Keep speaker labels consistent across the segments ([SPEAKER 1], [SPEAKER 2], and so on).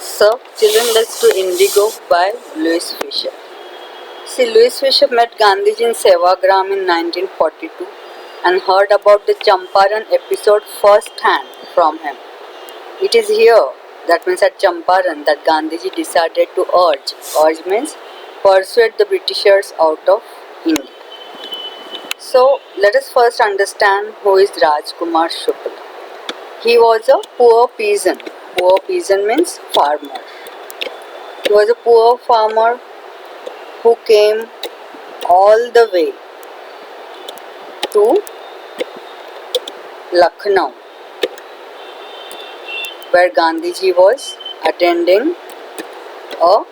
[SPEAKER 1] So, children, let's do Indigo by Louis Fisher. See, Louis Fisher met Gandhiji in Sevagram in 1942 and heard about the Champaran episode first hand from him. It is here, that means at Champaran, that Gandhiji decided to urge means persuade the Britishers out of India. So, let us first understand who is Rajkumar Shukla. He was a poor peasant. Poor peasant means farmer. He was a poor farmer who came all the way to Lucknow, where Gandhiji was attending a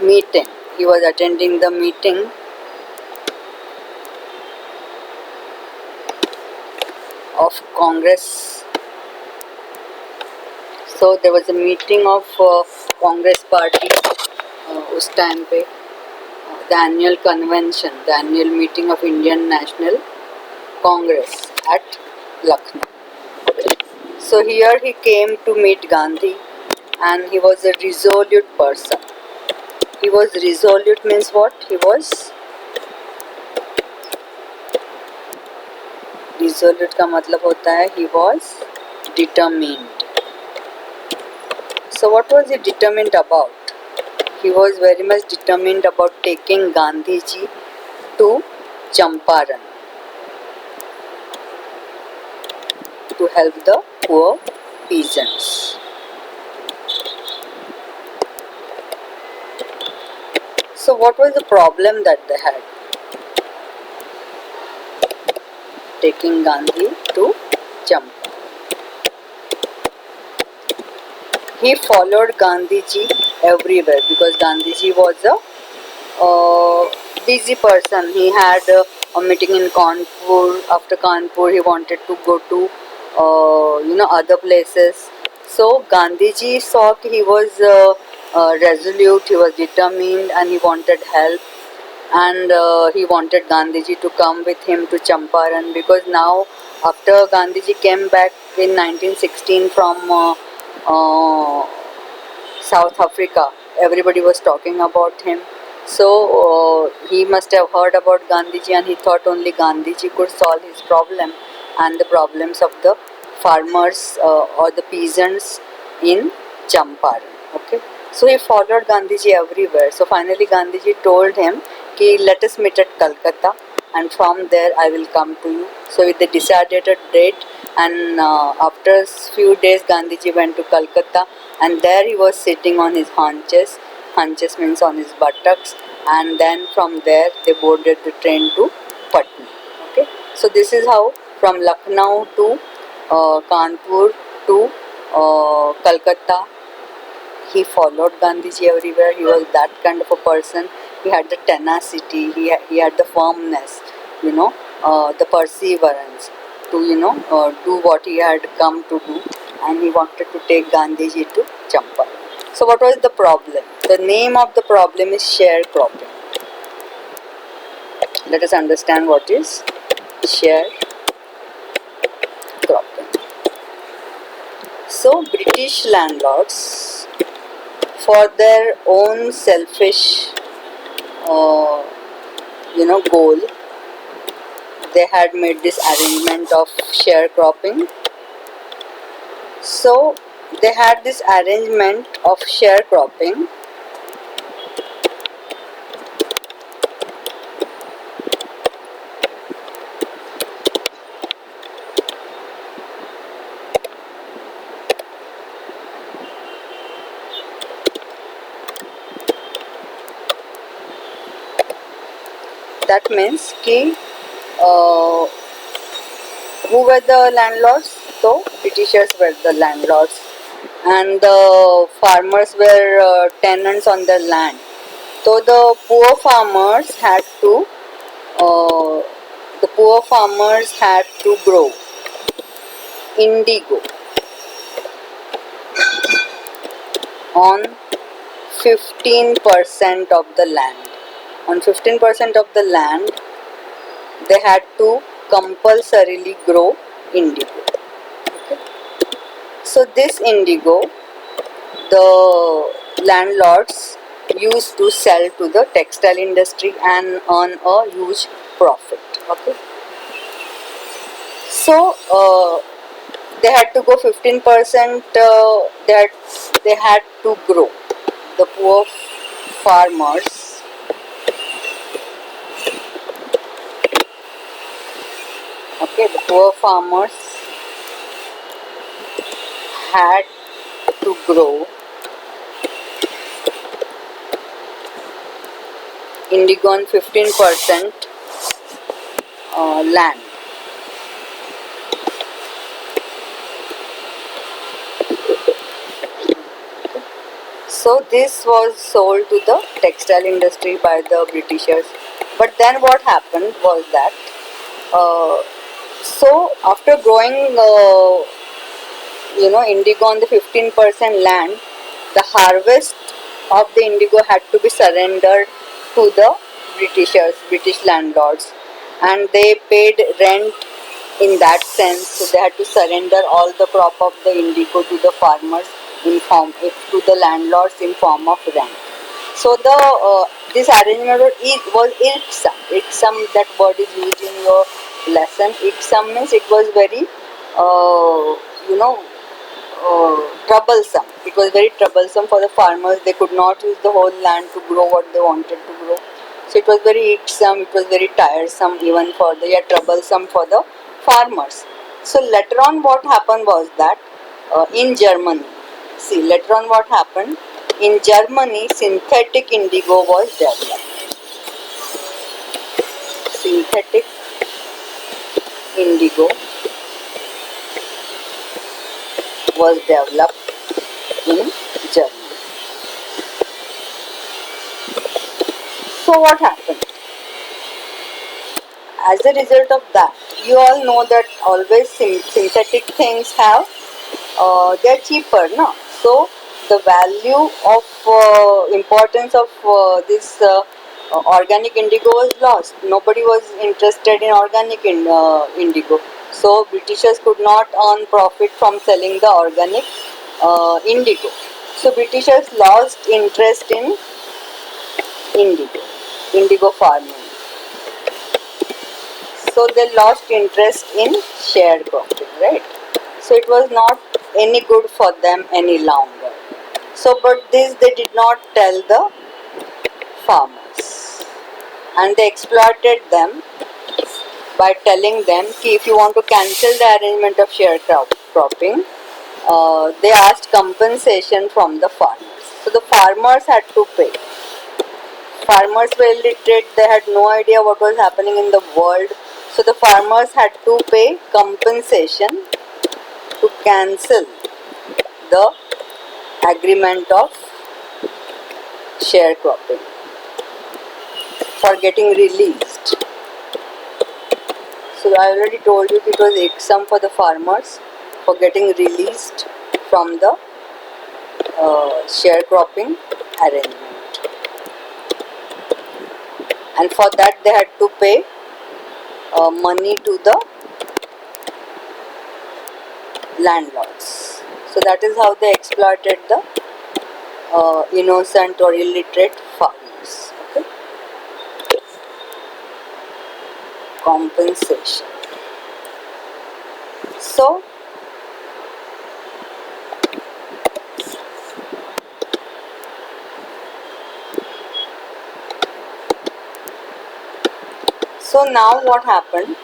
[SPEAKER 1] meeting. He was attending the meeting of Congress. So there was a meeting of Congress party उस time पे the annual convention, the annual meeting of Indian National Congress at Lucknow. So here he came to meet Gandhi, and he was a resolute person. He was resolute means what? He was resolute का मतलब होता है he was determined. So what was he determined about? He was very much determined about taking Gandhiji to Champaran to help the poor peasants. So what was the problem that they had? Taking Gandhi to Champaran. He followed Gandhiji everywhere because Gandhiji was a busy person. He had a meeting in Kanpur. After Kanpur, he wanted to go to other places. So Gandhiji saw he was resolute, he was determined, and he wanted help. And he wanted Gandhiji to come with him to Champaran because now, after Gandhiji came back in 1916 from South Africa, everybody was talking about him. So he must have heard about Gandhiji, and he thought only Gandhiji could solve his problem and the problems of the farmers or the peasants in Champaran. Okay, so he followed Gandhiji everywhere. So finally Gandhiji told him, "Ki let us meet at Calcutta, and from there I will come to you." So they decided a date, and after a few days Gandhiji went to Calcutta, and there he was sitting on his haunches. Haunches means on his buttocks, and then from there they boarded the train to Patna. Okay, so this is how from Lucknow to Kanpur to Calcutta he followed Gandhiji everywhere. He was that kind of a person. He had the tenacity, he had the firmness, the perseverance to do what he had come to do, and he wanted to take Gandhiji to Champaran. So what was the problem? The name of the problem is sharecropping. Let us understand what is sharecropping. So British landlords, for their own selfish goal, they had made this arrangement of sharecropping. So they had this arrangement of sharecropping that means कि who were the landlords? So Britishers were the landlords, and the farmers were tenants on the land. So the poor farmers had to grow indigo on 15% of the land. On 15% of the land, they had to compulsorily grow indigo. Okay. So this indigo, the landlords used to sell to the textile industry and earn a huge profit. Okay. So they had to go 15%. They had to grow. The poor farmers, okay, the poor farmers had to grow indigo on 15% land. So this was sold to the textile industry by the Britishers. But then what happened was that so after growing indigo on the 15% land, the harvest of the indigo had to be surrendered to the British landlords, and they paid rent in that sense. So they had to surrender all the crop of the indigo to the farmers to the landlords in form of rent. So the this arrangement was irksome. Irksome, that word is used in your lesson. Irksome means it was very you know troublesome. It was very troublesome for the farmers. They could not use the whole land to grow what they wanted to grow. So it was very irksome, it was very tiresome, even for the troublesome for the farmers. So later on what happened was that in Germany, see later on what happened, in Germany synthetic indigo was developed. Synthetic indigo was developed in Germany. So what happened? As a result of that, you all know that always synthetic things have they're cheaper, no? So the value of importance of this organic indigo was lost. Nobody was interested in organic indigo. So Britishers could not earn profit from selling the organic indigo. So Britishers lost interest in indigo farming. So they lost interest in sharecropping, right? So it was not any good for them any longer. So, but this they did not tell the farmers, and they exploited them by telling them that if you want to cancel the arrangement of sharecropping, they asked compensation from the farmers. So the farmers had to pay. Farmers were illiterate, they had no idea what was happening in the world. So the farmers had to pay compensation to cancel the agreement of sharecropping for getting released. So I already told you it was irksome for the farmers for getting released from the sharecropping arrangement. And for that they had to pay money to the landlords. So that is how they exploited the innocent or illiterate farmers. Okay? Compensation. So now what happened,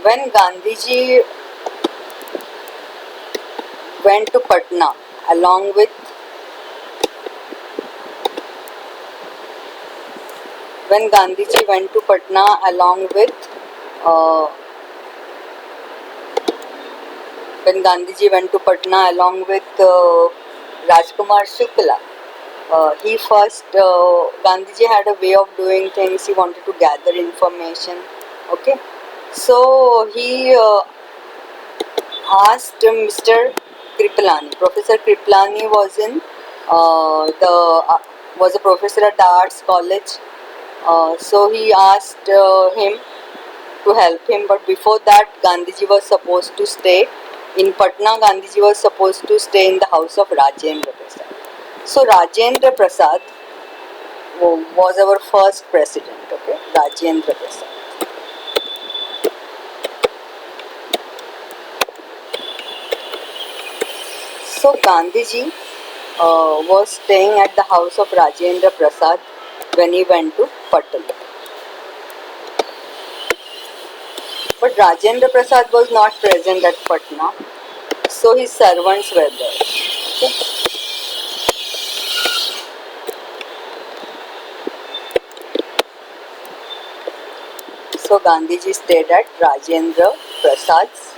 [SPEAKER 1] when Gandhiji went to Patna along with uh, Rajkumar Shukla, Gandhiji had a way of doing things. He wanted to gather information. Okay, so he asked Mr. Kripalani. Professor Kripalani was in was a professor at the Arts College. So he asked him to help him, but before that Gandhiji was supposed to stay In Patna, Gandhiji was supposed to stay in the house of Rajendra Prasad. So Rajendra Prasad was our first president, okay? Rajendra Prasad. So Gandhiji was staying at the house of Rajendra Prasad when he went to Patna. But Rajendra Prasad was not present at Patna, so his servants were there. Okay? So Gandhiji stayed at Rajendra Prasad's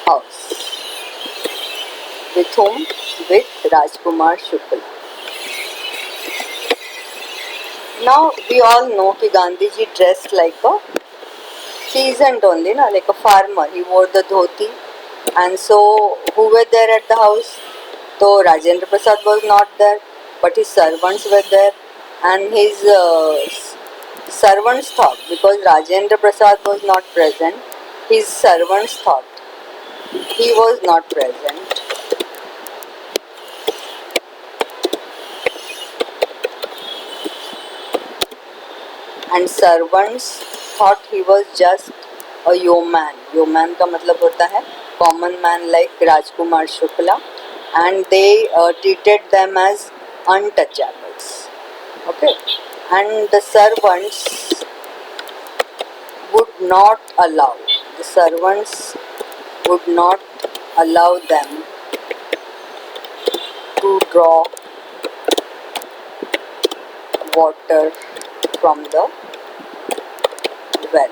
[SPEAKER 1] house. With whom? With Rajkumar Shukla. Now we all know that Gandhiji dressed like a peasant only, like a farmer. He wore the dhoti, and so who were there at the house? So Rajendra Prasad was not there, but his servants were there, and his servants thought, because Rajendra Prasad was not present, his servants thought he was not present. And servants thought he was just a yeoman. Yeoman का मतलब होता है common man like Rajkumar Shukla, and they treated them as untouchables. Okay, and the servants would not allow. The servants would not allow them to draw water from the well.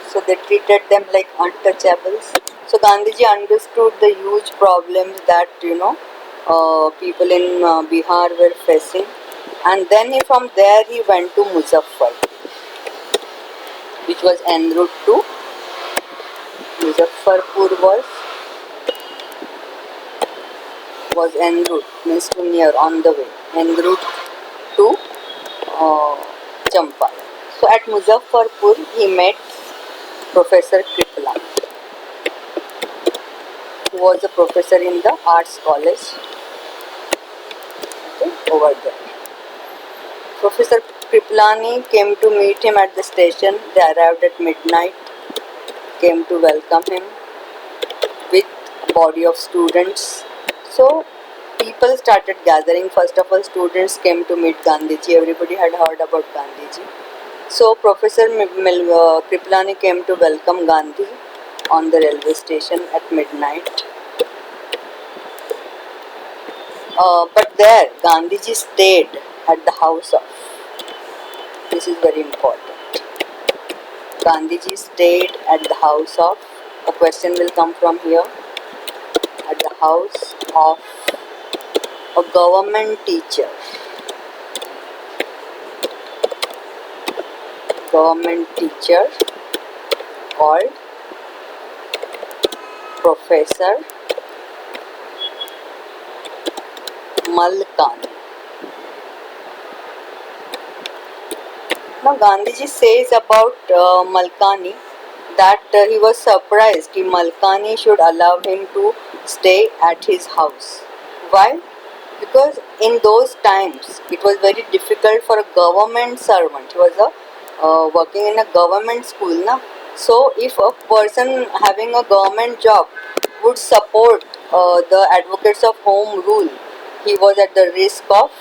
[SPEAKER 1] So they treated them like untouchables. So Gandhiji understood the huge problems that people in Bihar were facing, and then from there he went to Muzaffar, which was en route to Muzaffarpur was en route, means to near, on the way, en route to Champa. So at Muzaffarpur he met Professor Kripalani, who was a professor in the arts college, okay, over there. Professor Kripalani came to meet him at the station. They arrived at midnight, came to welcome him with a body of students. So people started gathering. First of all, students came to meet Gandhiji. Everybody had heard about Gandhiji. So Professor Kripalani came to welcome Gandhi on the railway station at midnight. But there Gandhiji stayed at the house of, this is very important, Gandhiji stayed at the house of, a question will come from here, at the house of a government teacher. Government teacher called Professor Malkani. Now Gandhiji says about Malkani that he was surprised that Malkani should allow him to stay at his house. Why? Because in those times it was very difficult for a government servant. He was working in a government school, na? So if a person having a government job would support the advocates of home rule, he was at the risk of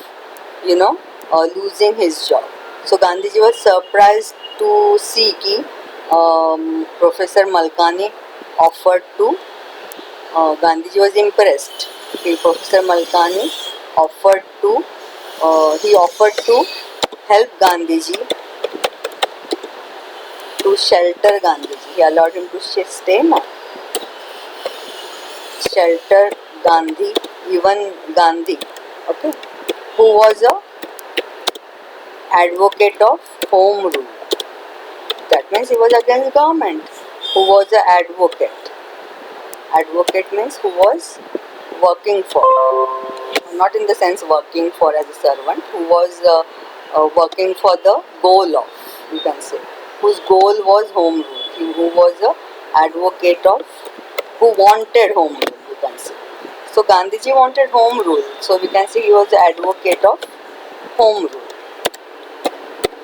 [SPEAKER 1] losing his job. So Gandhiji was surprised to see that Professor Malkani offered to, Gandhiji was impressed. Professor Malkani offered to help Gandhiji, to shelter Gandhiji. He allowed him to stay now. Shelter Gandhi, even Gandhi, okay, who was a advocate of home rule. That means he was against government. Who was an advocate? Advocate means who was working for, not in the sense working for as a servant, who was working for the goal of, you can say. whose goal was home rule, who was a advocate of, who wanted home rule, you can say. So Gandhiji wanted home rule, so we can say he was the advocate of home rule.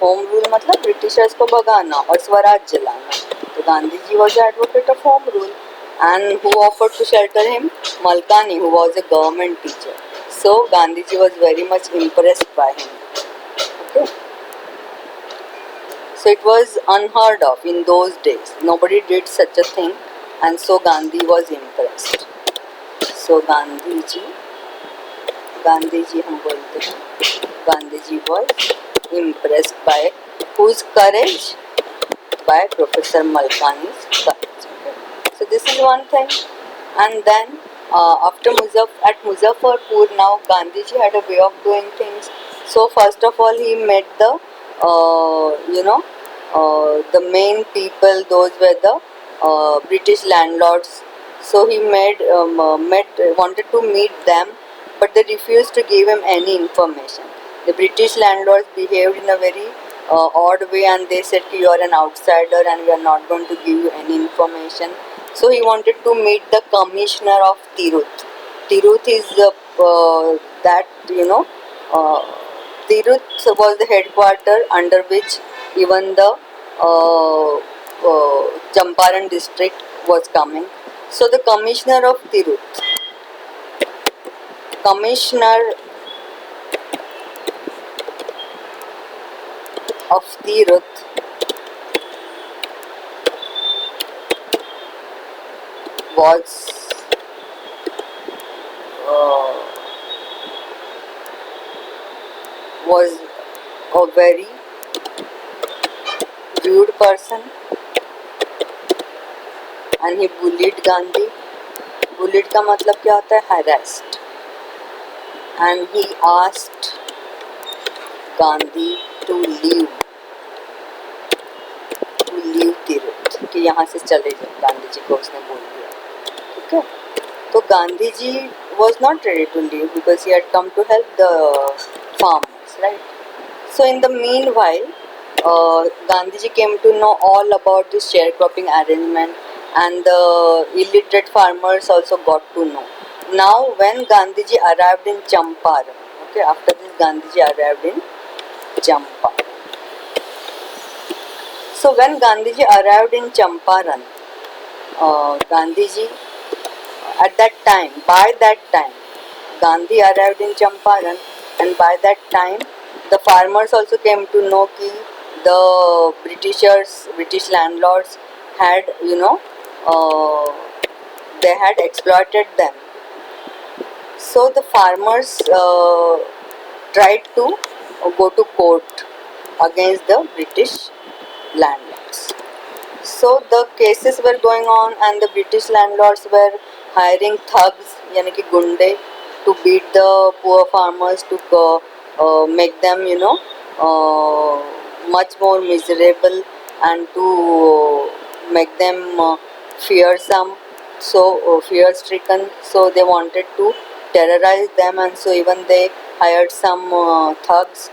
[SPEAKER 1] Home rule मतलब Britishers को भगाना और स्वराज्य लाना. तो Gandhi ji was the advocate of home rule, and who offered to shelter him? Malkani, who was a government teacher. So Gandhiji was very much impressed by him. Okay. So it was unheard of in those days. Nobody did such a thing, and so Gandhi was impressed. So Gandhiji हम बोलते हैं. Gandhiji was impressed by whose courage? By Professor Malkani's courage. Okay. So this is one thing. And then after at Muzaffarpur, now Gandhiji had a way of doing things. So first of all, he met the the main people. Those were the British landlords. So he wanted to meet them, but they refused to give him any information. The British landlords behaved in a very odd way, and they said you are an outsider and we are not going to give you any information. So he wanted to meet the commissioner of Tirut. Tirut is that Tirut was the headquarter under which even the Champaran district was coming. So the commissioner of Tirut, commissioner of Tirut was a very rude person, and he bullied Gandhi. Bullied का मतलब क्या होता है? Harassed. And he asked Gandhi to leave Tirut, कि यहाँ से चले जाओ. गांधी जी को उसने बोल दिया. ठीक है. तो Gandhi ji was not ready to leave because he had come to help the farmers, right? So in the meanwhile, Gandhiji came to know all about this sharecropping arrangement, and the illiterate farmers also got to know. Now when Gandhiji arrived in Champaran, okay, after this Gandhiji arrived in Champaran. So when Gandhiji arrived in Champaran, Gandhiji by that time, Gandhi arrived in Champaran, and by that time, the farmers also came to know कि the British landlords had, they had exploited them. So the farmers tried to go to court against the British landlords. So the cases were going on, and the British landlords were hiring thugs, यानी कि गुंडे, to beat the poor farmers, to make them, much more miserable, and to make them fearsome, so fear-stricken. So they wanted to terrorize them, and so even they hired some thugs.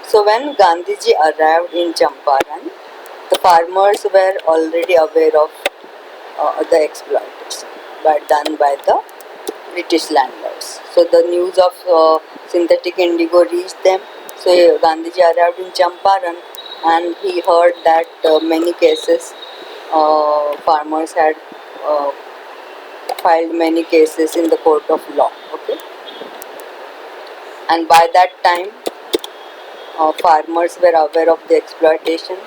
[SPEAKER 1] So when Gandhiji arrived in Champaran, the farmers were already aware of the exploitation done by the British landlords. So the news of synthetic indigo reached them. So Gandhiji arrived in Champaran, and he heard that many cases, farmers had filed many cases in the court of law. Okay, and by that time, farmers were aware of the exploitation.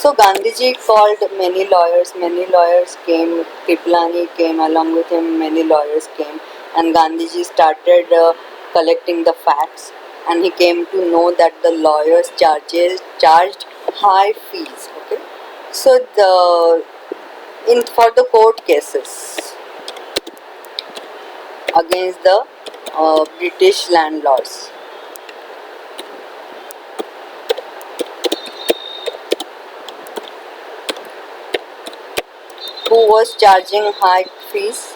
[SPEAKER 1] So Gandhiji called many lawyers came, Kripalani came along with him, many lawyers came, and Gandhiji started collecting the facts, and he came to know that the lawyers charged high fees. Okay, so for the court cases against the British landlords, Who was charging high fees?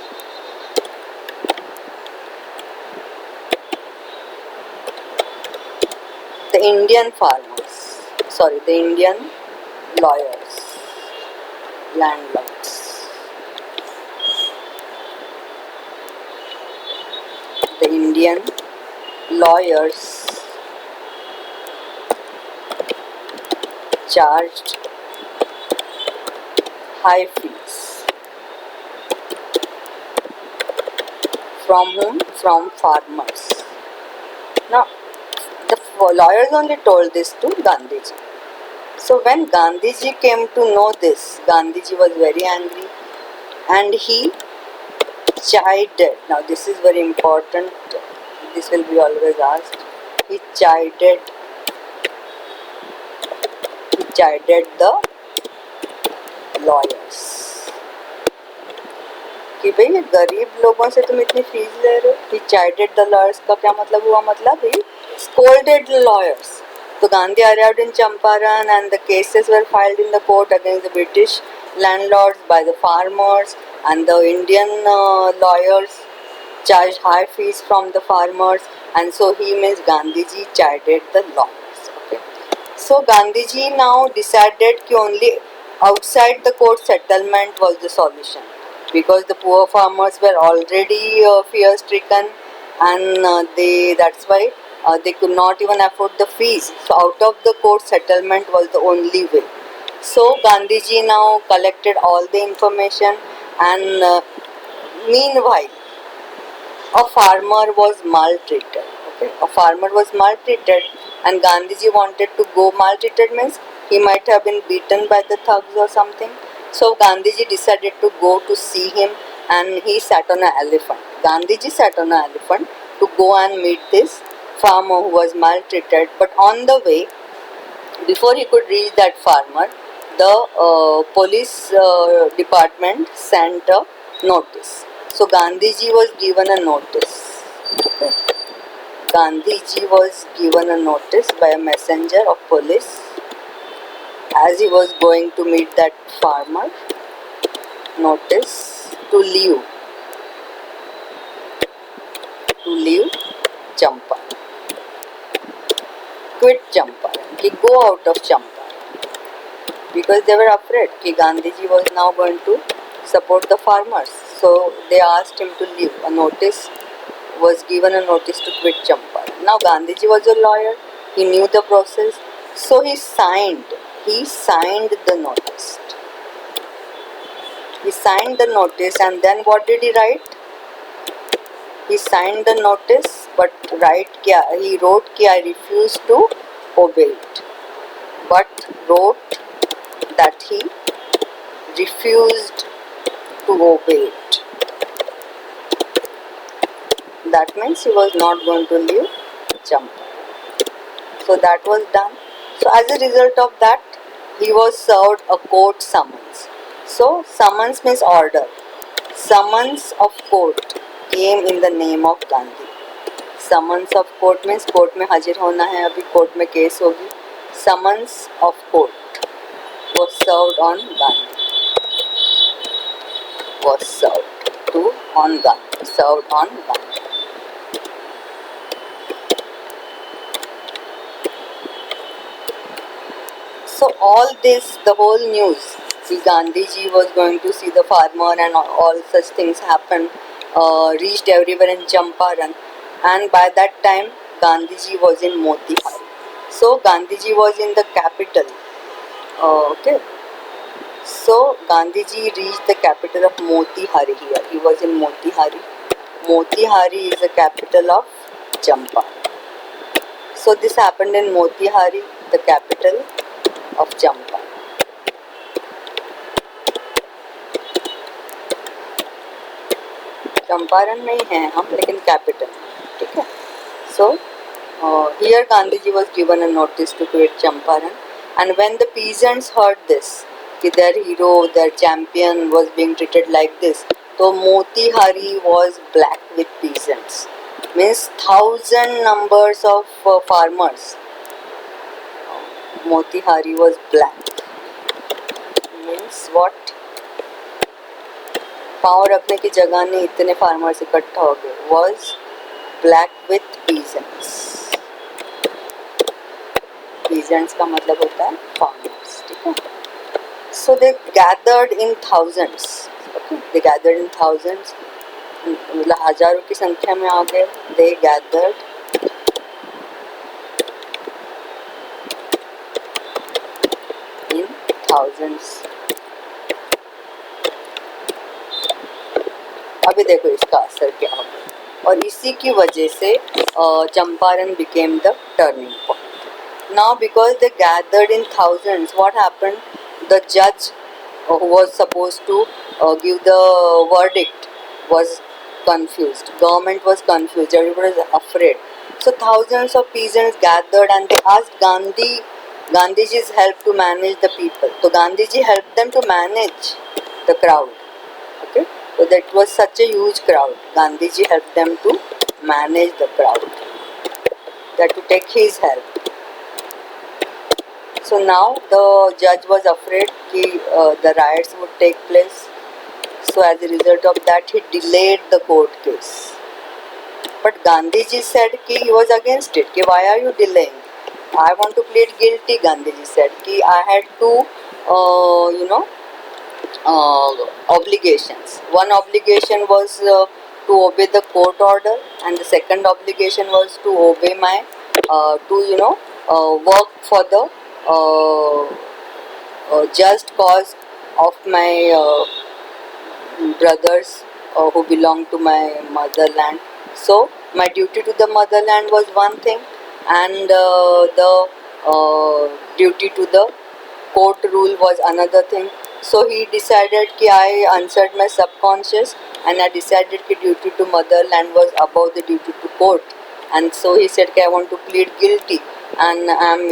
[SPEAKER 1] The Indian farmers. Sorry, the Indian lawyers, landlords. The Indian lawyers charged high fees. From whom? From farmers. Now, the lawyers only told this to Gandhiji. So when Gandhiji came to know this, Gandhiji was very angry and he chided. Now this is very important. This will be always asked. He chided the lawyers कि भाई ये गरीब लोगों से तुम इतनी fees ले रहे हो. He chided the lawyers का क्या मतलब हुआ? मतलब he scolded the lawyers. So Gandhi arrived in Champaran and the cases were filed in the court against the British landlords by the farmers, and the Indian lawyers charged high fees from the farmers, and so he means Gandhiji chided the lawyers. Okay. So Gandhiji now decided that only outside the court settlement was the solution, because the poor farmers were already fear stricken, and that's why they could not even afford the fees. So out of the court settlement was the only way. So Gandhiji now collected all the information, and meanwhile a farmer was maltreated. Okay, a farmer was maltreated, and Gandhiji wanted to go. Maltreated means he might have been beaten by the thugs or something. So Gandhiji decided to go to see him, and he sat on an elephant. Gandhiji sat on an elephant to go and meet this farmer who was maltreated. But on the way, before he could reach that farmer, the police department sent a notice. So Gandhiji was given a notice. Okay. Gandhiji was given a notice by a messenger of police as he was going to meet that farmer. Notice to leave Champaran. Quit Champaran. Ki go out of Champaran. Because they were afraid that Gandhiji was now going to support the farmers. So they asked him to leave. Was given a notice to quit Champaran. Now Gandhiji was a lawyer. He knew the process. So he signed the notice. He signed the notice, and then what did he write? He signed the notice, but he wrote that I refuse to obey it. But wrote that he refused to obey it. That means he was not going to leave Champaran. So that was done. So as a result of that, he was served a court summons. So summons means order. Summons of court came in the name of Gandhi. Summons of court means court में हाजिर होना है, अभी court में case होगी. Summons of court was served on Gandhi. Served on Gandhi. So all this, the whole news, Gandhiji was going to see the farmer and all such things happened, reached everywhere in Champaran, and by that time Gandhiji was in Motihari. So Gandhiji was in the capital. Okay. So Gandhiji reached the capital of Motihari here. He was in Motihari. Motihari is the capital of Champaran. So this happened in Motihari, the capital of Champaran. Champaran में ही हैं हम, लेकिन capital. ठीक है. So here Gandhiji was given a notice to quit Champaran, and when the peasants heard this, that their hero, their champion was being treated like this, so Motihari was black with peasants. Means 1,000 numbers of farmers. Motihari was black. Means what? पाँव रखने की जगह नहीं, इतने farmers इकट्ठा हो गए. Was black with peasants. Peasants का मतलब होता है फार्मर्स. ठीक है. So they gathered in thousands. They gathered in thousands, मतलब हजारों की संख्या में आ गए. They gathered in thousands. अभी देखो इसका असर क्या होगा. और इसी की वजह से Champaran became the turning point. Now because they gathered in thousands, what happened? The judge who was supposed to give the verdict was confused. Government was confused. Everybody was afraid. So thousands of peasants gathered and they asked Gandhiji's help to manage the people. So Gandhiji helped them to manage the crowd. Okay. So that was such a huge crowd. Gandhiji helped them to manage the crowd. They had to take his help. So now the judge was afraid that the riots would take place. So as a result of that, he delayed the court case. But Gandhiji said कि he was against it. कि why are you delaying? I want to plead guilty. Gandhiji said कि I had two, obligations. One obligation was to obey the court order, and the second obligation was to obey my work for the just cause of my brothers who belong to my motherland. So my duty to the motherland was one thing, and the duty to the court rule was another thing. So he decided कि I answered my subconscious, and I decided कि duty to motherland was above the duty to court. And so he said कि I want to plead guilty, and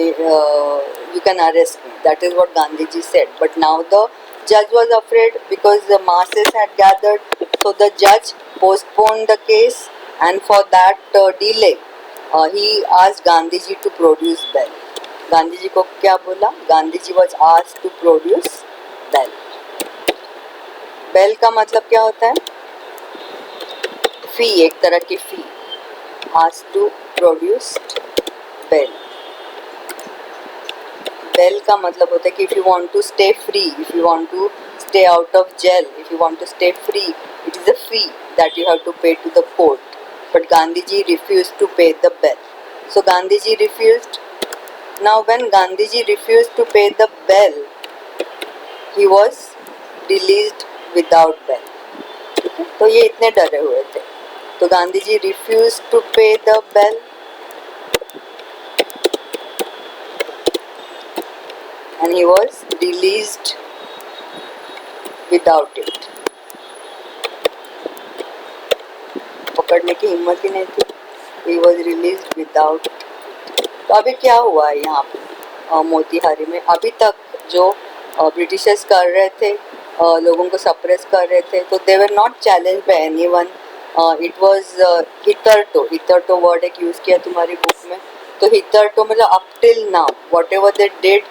[SPEAKER 1] you can arrest me. That is what Gandhiji said. But now the judge was afraid because the masses had gathered. So the judge postponed the case, and for that delay, he asked Gandhiji to produce bail. Gandhi ji को क्या बोला? Gandhi ji was asked to produce bail. Bail का मतलब क्या होता है? Fee, एक तरह की fee. Asked to produce bail. Bail का मतलब होता है कि if you want to stay free, if you want to stay out of jail, if you want to stay free, it is a fee that you have to pay to the court. But Gandhiji refused to pay the bail. So Gandhiji refused. Now when Gandhiji refused to pay the bail, he was released without bail. तो ये इतने डरे हुए थे. तो Gandhiji refused to pay the bail, and he was released without it. पकड़ने की हिम्मत ही नहीं थी. He was released without it. तो अभी क्या हुआ है यहाँ पे मोतीहारी में? अभी तक जो ब्रिटिशर्स कर रहे थे, लोगों को सप्रेस कर रहे थे, तो they were not challenge by anyone. It was hitherto word एक यूज़ किया तुम्हारी बुक में. तो हितरटो मतलब up till now whatever they did,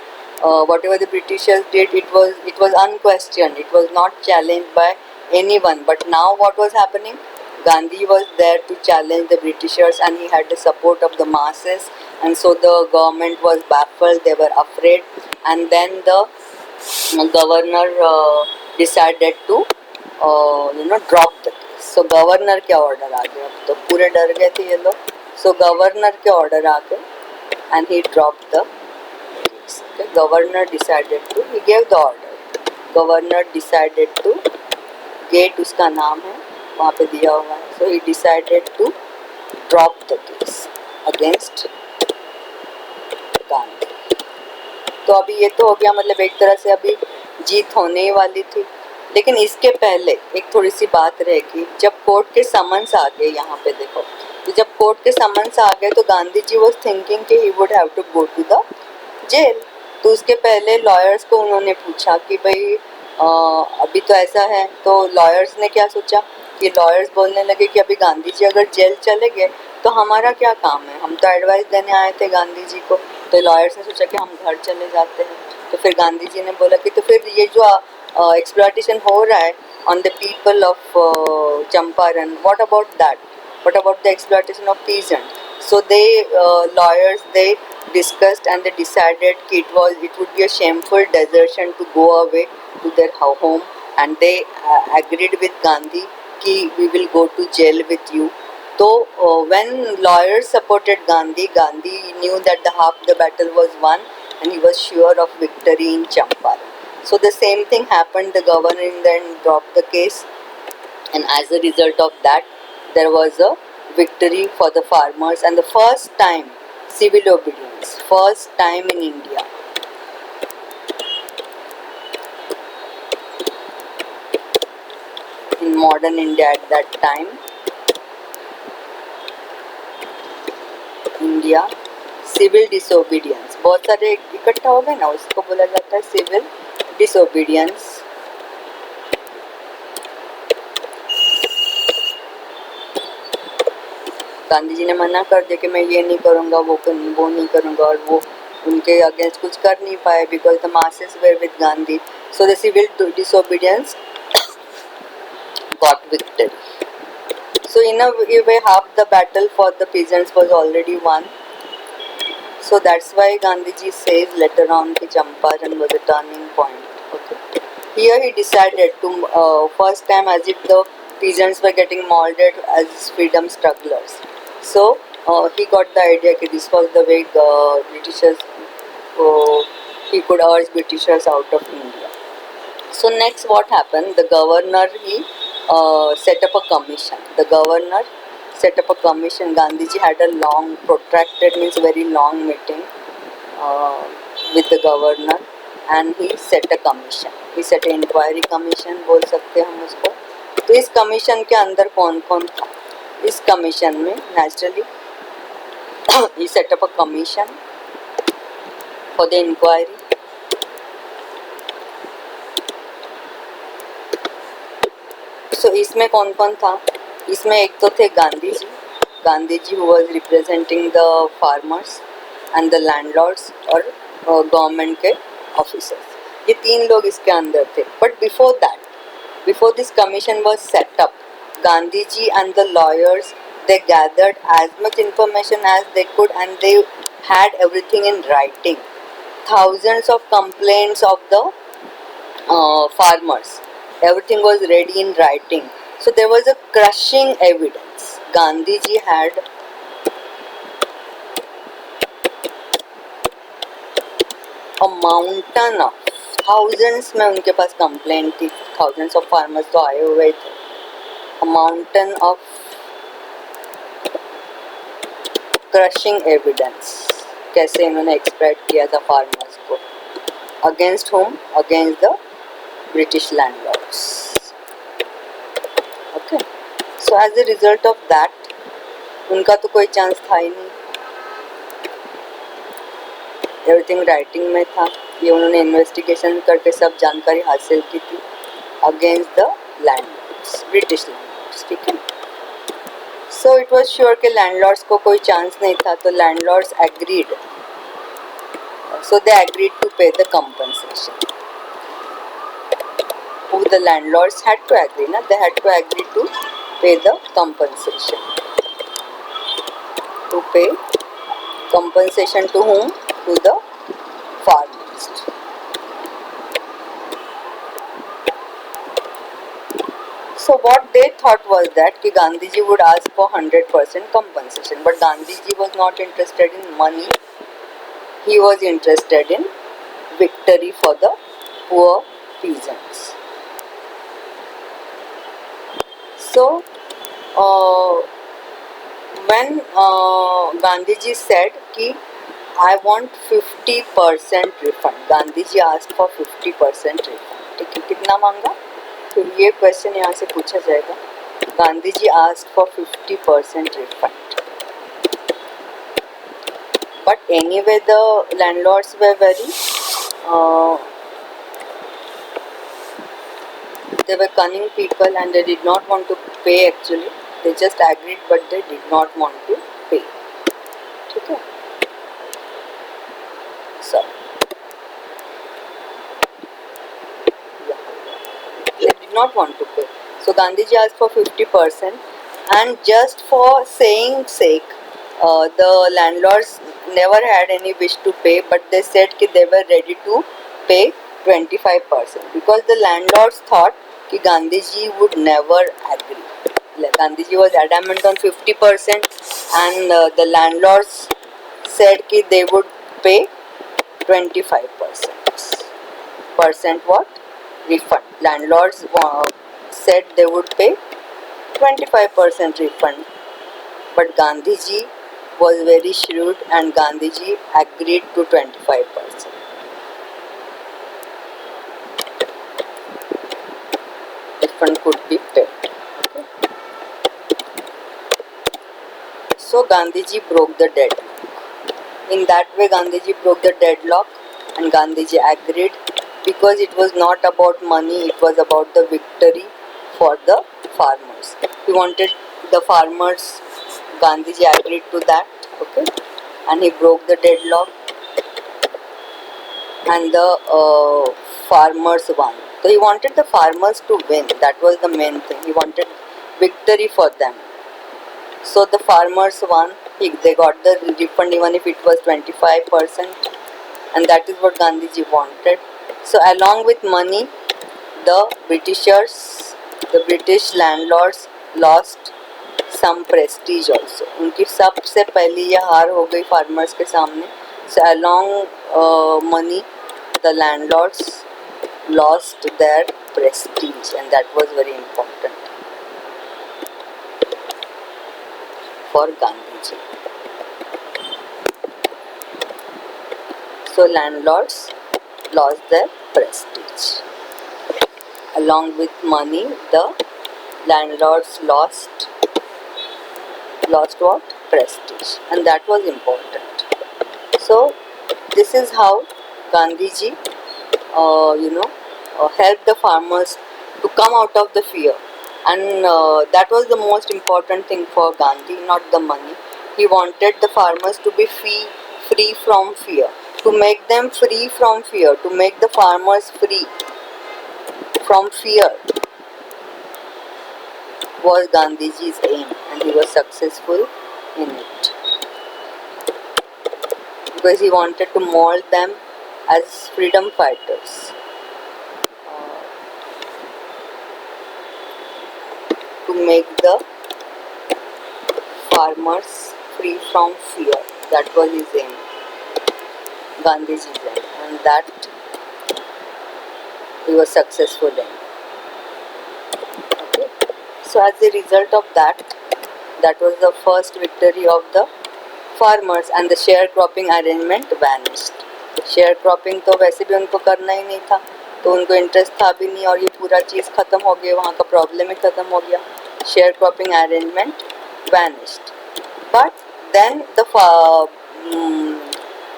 [SPEAKER 1] whatever the Britishers did, it was unquestioned. It was not challenged by anyone. But now what was happening? Gandhi was there to challenge the Britishers, and he had the support of the masses, and so the government was baffled. They were afraid, and then the governor decided to drop the case. So governor के order आ गए. अब तो पूरे डर गए थे ये लोग. So governor के order आ गए, and he dropped the. The governor decided to, he gave the order. Governor decided to, gate उसका नाम है, वहाँ पे दिया हुआ है. So he decided to drop the case against Gandhi. तो अभी ये तो हो गया, मतलब एक तरह से अभी जीत होने ही वाली थी. लेकिन इसके पहले एक थोड़ी सी बात रहेगी. जब कोर्ट के समन्स आ गए, यहाँ पे देखो, तो जब कोर्ट के समन्स आ गए तो गांधी जी वॉज थिंकिंग कि he would have to go to the jail. तो उसके पहले लॉयर्स को उन्होंने पूछा कि भाई अभी तो ऐसा है. तो लॉयर्स ने क्या सोचा कि लॉयर्स बोलने लगे कि अभी गांधी जी अगर जेल चले गए तो हमारा क्या काम है, हम तो एडवाइस देने आए थे गांधी जी को. तो लॉयर्स ने सोचा कि हम घर चले जाते हैं. तो फिर गांधी जी ने बोला कि तो फिर ये जो एक्सप्लॉयटेशन हो रहा है on the people of Champaran. What about that? What about the exploitation of peasants? So they lawyers, they discussed and they decided it would be a shameful desertion to go away to their home, and they agreed with Gandhi कि we will go to jail with you. So when lawyers supported Gandhi, Gandhi knew that the half the battle was won and he was sure of victory in Champaran. So the same thing happened. The governor in the end dropped the case, and as a result of that, there was a victory for the farmers, and the first time civil obedience, first time in India. In modern India at that time, India civil disobedience, बहुत सारे इकट्ठा हो गए ना, उसको बोला जाता है सिविल डिसोबीडियंस. गांधी जी ने मना कर दिया कि मैं ये नहीं करूँगा, वो नहीं करूँगा, और वो उनके अगेंस्ट कुछ कर नहीं पाए because the masses were with Gandhi. So the civil disobedience got victory. So in a way, half the battle for the peasants was already won. So that's why Gandhiji says later on that Champaran was a turning point. Okay. Here he decided to first time as if the peasants were getting molded as freedom strugglers. So he got the idea that this was the way Britishers he could urge Britishers out of India. So next what happened? The governor he set up a commission. The governor set up a commission. Gandhiji had a long, protracted means very long meeting with the governor, and he set a commission. He set an inquiry commission बोल सकते हैं हम उसको. तो इस commission के अंदर कौन कौन था? इस कमीशन में naturally he set up a commission for the inquiry. So इसमें कौन कौन था? इसमें एक तो थे Gandhi ji who was representing the farmers and the landlords और गवर्नमेंट के ऑफिसर्स. ये तीन लोग इसके अंदर थे. But before that, before this commission was set up, Gandhi ji and the lawyers, they gathered as much information as they could, and they had everything in writing. Thousands of complaints of the farmers. Everything was ready in writing. So there was a crushing evidence. Gandhi ji had a mountain of thousands में उनके पास complaint थी. Thousands of farmers तो आए हुए थे. A mountain of crushing evidence. कैसे इन्होंने exploit किया था farmers को. Against whom? Against the British landlords. Okay. So as a result of that, उनका तो कोई चांस था ही नहीं. एवरीथिंग राइटिंग में था. ये उन्होंने इन्वेस्टिगेशन करके सब जानकारी हासिल की थी against the landlords, British landlords. ठीक है. सो इट वाज श्योर कि लैंडलॉर्ड्स को कोई चांस नहीं था. तो landlords agreed. So they agreed to pay the compensation. Who the landlords had to agree, na? They had to agree to pay the compensation. To pay compensation to whom? To the farmers. So what they thought was that कि Gandhiji would ask for 100% compensation, but Gandhiji was not interested in money. He was interested in victory for the poor peasants. So, when Gandhiji said कि I want 50% refund, Gandhiji asked for 50% refund. ठीक है. कितना मांगा? तो ये question यहाँ से पूछा जाएगा. Gandhiji asked for 50% refund. But anyway, the landlords were very they were cunning people and they did not want to pay actually. They just agreed but they did not want to pay. ठीक है. So they did did not want to pay. So Gandhiji asked for 50%, and just for saying sake, the landlords never had any wish to pay, but they said that they were ready to pay 25% because the landlords thought that Gandhiji would never agree. Gandhiji was adamant on 50%, and the landlords said that they would pay 25%. Percent what? Refund. Landlords said they would pay 25% refund, but Gandhiji was very shrewd and Gandhiji agreed to 25%. Refund could be paid. Okay. So Gandhiji broke the deadlock. In that way, Gandhiji broke the deadlock and Gandhiji agreed, because it was not about money, it was about the victory for the farmers. He wanted the farmers, Gandhiji agreed to that, okay, and he broke the deadlock, and the farmers won. So he wanted the farmers to win, that was the main thing. He wanted victory for them. So the farmers won, they got the refund even if it was 25%, and that is what Gandhiji wanted. So along with money, the British landlords lost some prestige also. उनकी सबसे पहली ये हार हो गई farmers के सामने. So along money, the landlords lost their prestige, and that was very important for Gandhiji. So landlords lost their prestige. Along with money, the landlords lost what? Prestige, and that was important. So this is how Gandhiji, helped the farmers to come out of the fear, and that was the most important thing for Gandhi, not the money. He wanted the farmers to be free from fear, to make them free from fear, to make the farmers free from fear was Gandhiji's aim, and he was successful in it, because he wanted to mold them as freedom fighters, to make the farmers free from fear. That was his aim, Gandhiji's aim, and that he was successful in. Okay. So as a result of that was the first victory of the farmers, and the sharecropping arrangement vanished. Sharecropping तो वैसे भी उनको करना ही नहीं था, तो उनको interest था भी नहीं, और ये पूरा चीज़ ख़त्म हो गया, वहाँ का प्रॉब्लम ही ख़त्म हो गया. Sharecropping arrangement vanished. But then the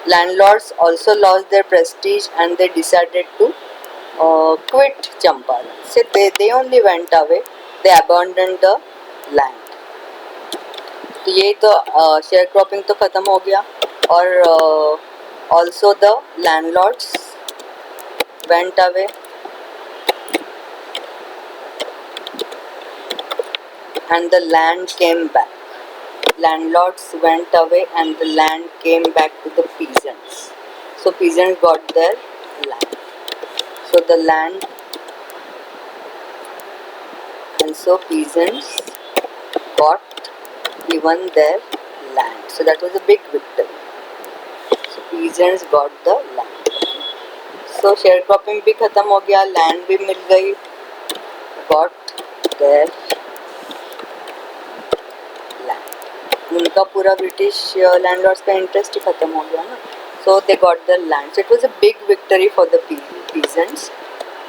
[SPEAKER 1] landlords also lost their prestige, and they decided to quit Champaran. So they only went away, they abandoned the land. तो ये तो शेयर क्रॉपिंग तो ख़त्म हो गया, और also the landlords went away, and the land came back. Landlords went away and the land came back to the peasants. So peasants got their land. So the land, and so peasants got given their land. So that was a big victory. So peasants got the land. So sharecropping भी खत्म हो गया, land भी मिल गई, got their land. उनका पूरा British landlords का interest ही खत्म हो गया ना. So they got the land. So it was a big victory for the peasants.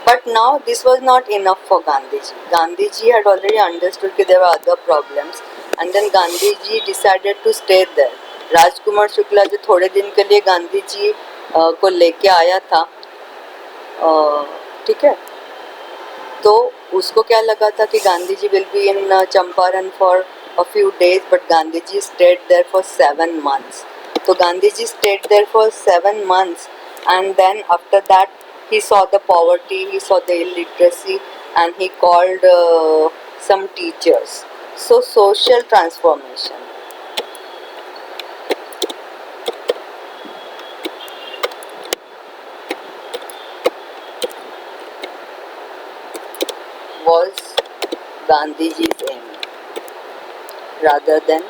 [SPEAKER 1] But now this was not enough for Gandhiji. Gandhiji had already understood that there were other problems, and then Gandhiji decided to stay there. Rajkumar Shukla जो थोड़े दिन के लिए गांधी जी को लेके आया था, ठीक है, तो उसको क्या लगा था कि Gandhi ji will be in Champaran for a few days, but Gandhiji stayed there for 7 months. So Gandhiji stayed there for 7 months, and then after that he saw the poverty, he saw the illiteracy, and he called some teachers. So social transformation. Was Gandhiji's aim rather than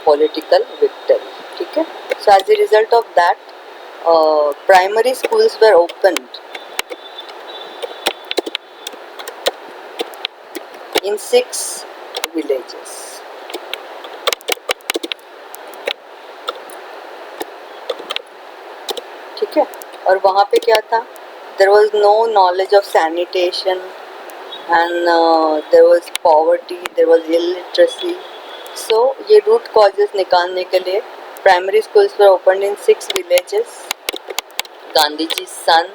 [SPEAKER 1] political victory. ठीक है? So as a result of that, primary schools were opened in 6 villages. ठीक है? और वहाँ पे क्या था? There was no knowledge of sanitation, and there was poverty, there was illiteracy. So ये root causes निकालने के लिए primary schools were opened in 6 villages. Gandhiji's son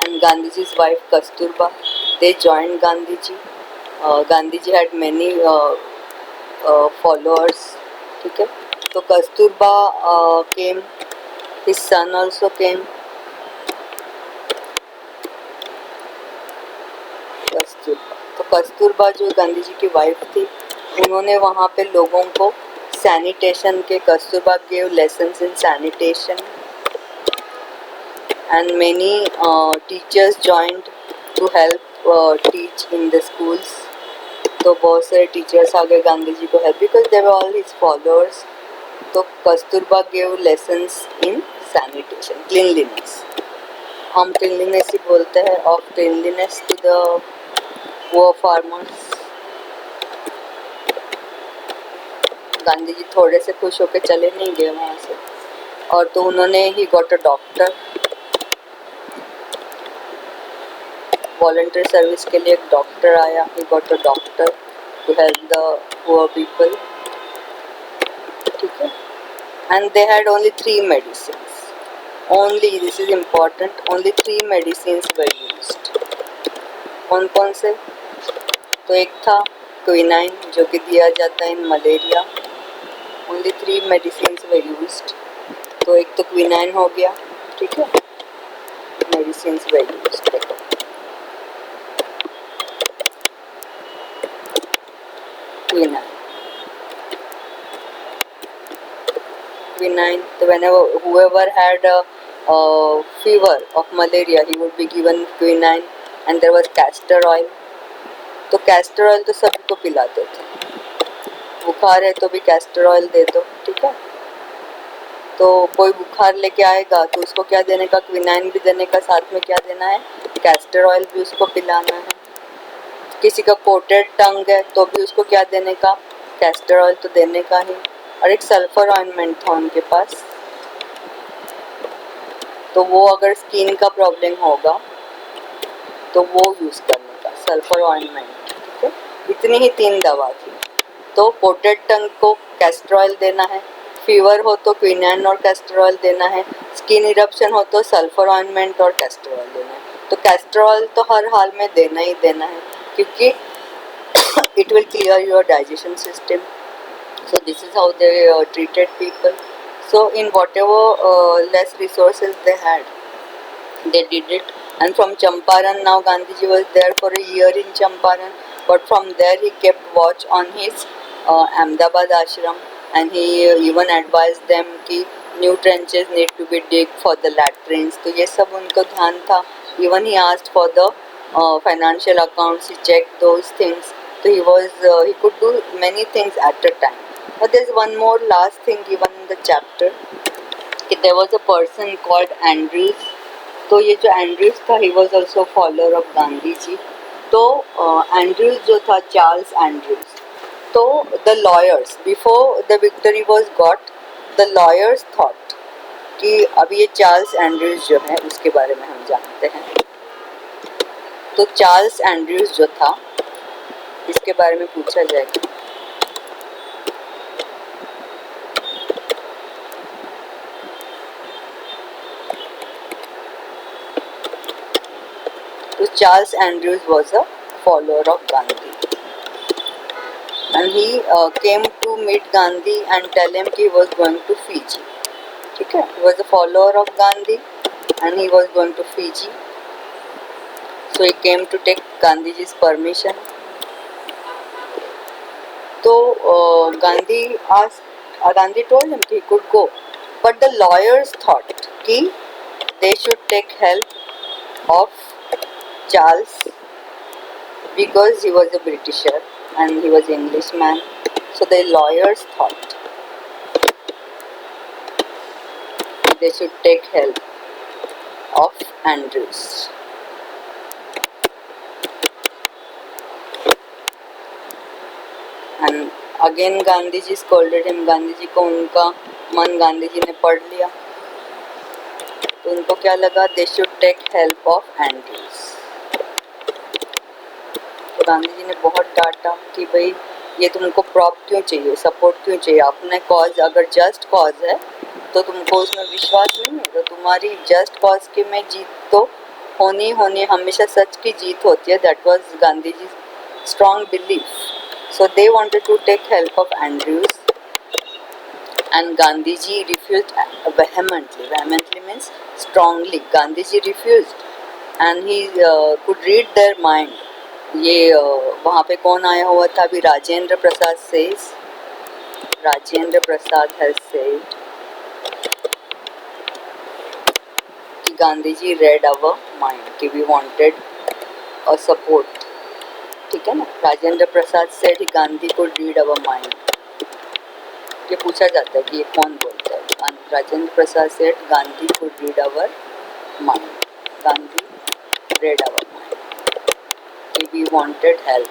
[SPEAKER 1] and Gandhiji's wife Kasturba, they joined Gandhiji. Gandhiji had many followers. ठीक है? तो Kasturba came, his son also came. Kasturba, तो कस्तूरबा जो गांधी जी की वाइफ थी, उन्होंने वहाँ पे लोगों को सैनिटेशन के, Kasturba gave lessons in sanitation, and many teachers joined to help teach in the schools. तो बहुत सारे टीचर्स आ गए गांधी जी को help, because they were all his followers. तो Kasturba gave lessons in sanitation, cleanliness. हम क्लीनलीनेस ही बोलते हैं, of cleanliness to the poor farmers. Gandhi ji थोड़े से खुश होकर चले नहीं गए वहाँ से, और तो उन्होंने he got a doctor. Volunteer service के लिए एक डॉक्टर आया. He got a doctor to help the poor people. ठीक है? And they had only 3 medicines. Only, this is important, only 3 medicines were used. कौन कौन से? तो एक था क्विनाइन, जो कि दिया जाता है इन malaria. Only 3 medicines were used. तो एक तो क्विनाइन हो गया. ठीक है? Medicines were used. देखो, quinine. So whenever whoever had a fever of malaria, he would be given quinine, and there was castor oil. तो कैस्टर ऑयल तो सभी को पिलाते थे. बुखार है तो भी कैस्टर ऑयल दे दो. ठीक है? तो कोई बुखार लेके आएगा तो उसको क्या देने का? क्विनाइन भी देने का, साथ में क्या देना है? कैस्टर ऑयल भी उसको पिलाना है. किसी का कोटेड टंग है तो भी उसको क्या देने का? कैस्टर ऑयल तो देने का ही. और एक सल्फर ऑइंटमेंट था उनके पास, तो वो अगर स्किन का प्रॉब्लम होगा तो वो यूज़ करने का, सल्फर ऑइंटमेंट. ठीक है? इतनी ही 3 दवा थी. तो कोटेड टंग को कैस्टर ऑयल देना है, फीवर हो तो क्विनाइन और कैस्टर ऑयल देना है, स्किन इरप्शन हो तो सल्फर ऑइंटमेंट और कैस्टर ऑयल देना है. तो कैस्टर ऑयल तो हर हाल में देना ही देना है, क्योंकि it will clear your digestion system. So this is how they treated people. So in whatever less resources they had, they did it. And from Champaran, now Gandhiji was there for a year in Champaran, but from there he kept watch on his Ahmedabad ashram, and he even advised them कि new trenches need to be dig for the latrines. तो ये सब उनको ध्यान था. Even he asked for the financial accounts, he checked those things. So he could do many things at a time. But there's one more last thing given in the chapter, कि there was a person called Andrews. तो ये जो Andrews था, he was also follower of Gandhi ji. तो Andrews जो था, Charles Andrews, तो the lawyers before the victory was got, the lawyers thought कि अब ये चार्ल्स एंड्रूज जो है उसके बारे में हम जानते हैं. तो चार्ल्स एंड्रूज जो था, इसके बारे में पूछा जाएगा. तो Charles Andrews was a follower of Gandhi, and he came to meet Gandhi and tell him he was going to Fiji. ठीक है. He was a follower of Gandhi and he was going to Fiji. So he came to take Gandhiji's permission. So Gandhi told him he could go, but the lawyers thought that they should take help of Charles because he was a Britisher and he was an Englishman. So the lawyers thought they should take help of Andrews. And again Gandhi ji scolded him. Gandhi ji को उनका मन गांधी जी ने पढ़ लिया, तो उनको क्या लगा, they should take help of Andrews. तो गांधी जी ने बहुत डांटा कि भाई ये तुमको प्रॉप क्यों चाहिए, सपोर्ट क्यों चाहिए, अपने कॉज अगर जस्ट कॉज है तो तुमको उसमें विश्वास नहीं है, तो तुम्हारी जस्ट कॉज के में जीत तो होनी हमेशा सच की जीत होती है. That was Gandhi ji strong belief. So they wanted to take help of Andrews and Gandhiji refused vehemently. Vehemently means strongly. Gandhiji refused and he could read their mind. ये वहाँ पे कौन आया हुआ था अभी, Rajendra Prasad says, Rajendra Prasad has said कि गांधीजी read our mind कि we wanted a support. ठीक है ना. राजेंद्र प्रसाद said गांधी को read our mind. ये पूछा जाता है कि ये कौन बोलता है. राजेंद्र प्रसाद said गांधी को read our mind. Gandhi read our mind कि we wanted help.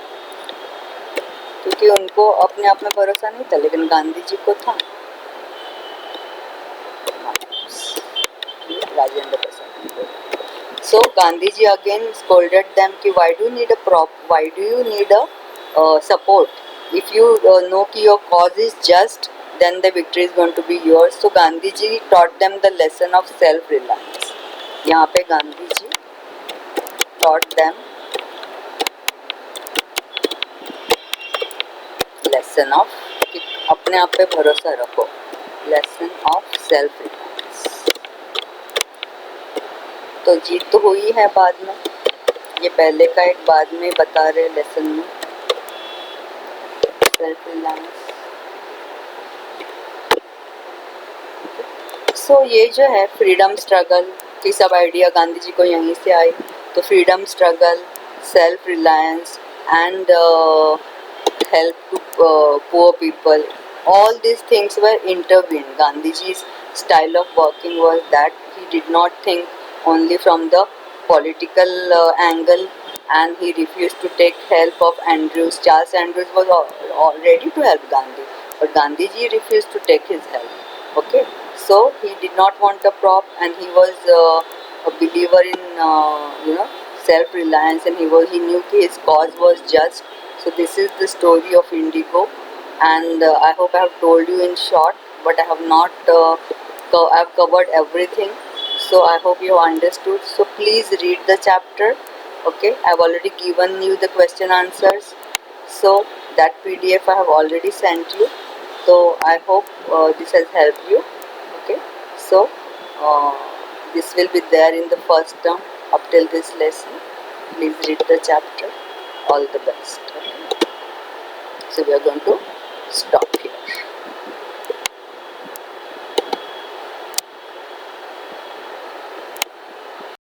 [SPEAKER 1] क्योंकि उनको अपने आप में भरोसा नहीं था, लेकिन गांधी जी को था. Rajendra Prasad. So Gandhiji again scolded them कि why do you need a prop, why do you need a support, if you know कि your cause is just, then the victory is going to be yours. So Gandhiji taught them the lesson of self-reliance. यहाँ पे Gandhiji taught them lesson of कि अपने आप पे भरोसा रखो, lesson of self-reliance. तो जीत तो हुई है बाद में, ये पहले का एक बाद में बता रहे लेसन में. Self reliance. सो ये जो है फ्रीडम स्ट्रगल की सब आइडिया गांधी जी को यहीं से आई. तो freedom struggle, self reliance and help to poor people, all these things were intervened. Gandhiji's style of working was that he did not think only from the political angle, and he refused to take help of Andrews. Charles Andrews was ready to help Gandhi, but Gandhiji refused to take his help. Okay, so he did not want a prop, and he was a believer in self-reliance, and he knew that his cause was just. So this is the story of Indigo, and I hope I have told you in short, but I have not I have covered everything. So I hope you understood. So please read the chapter. Okay, I have already given you the question answers. So that PDF I have already sent you. So I hope this has helped you. Okay, so this will be there in the first term up till this lesson. Please read the chapter. All the best. Okay. So we are going to stop here.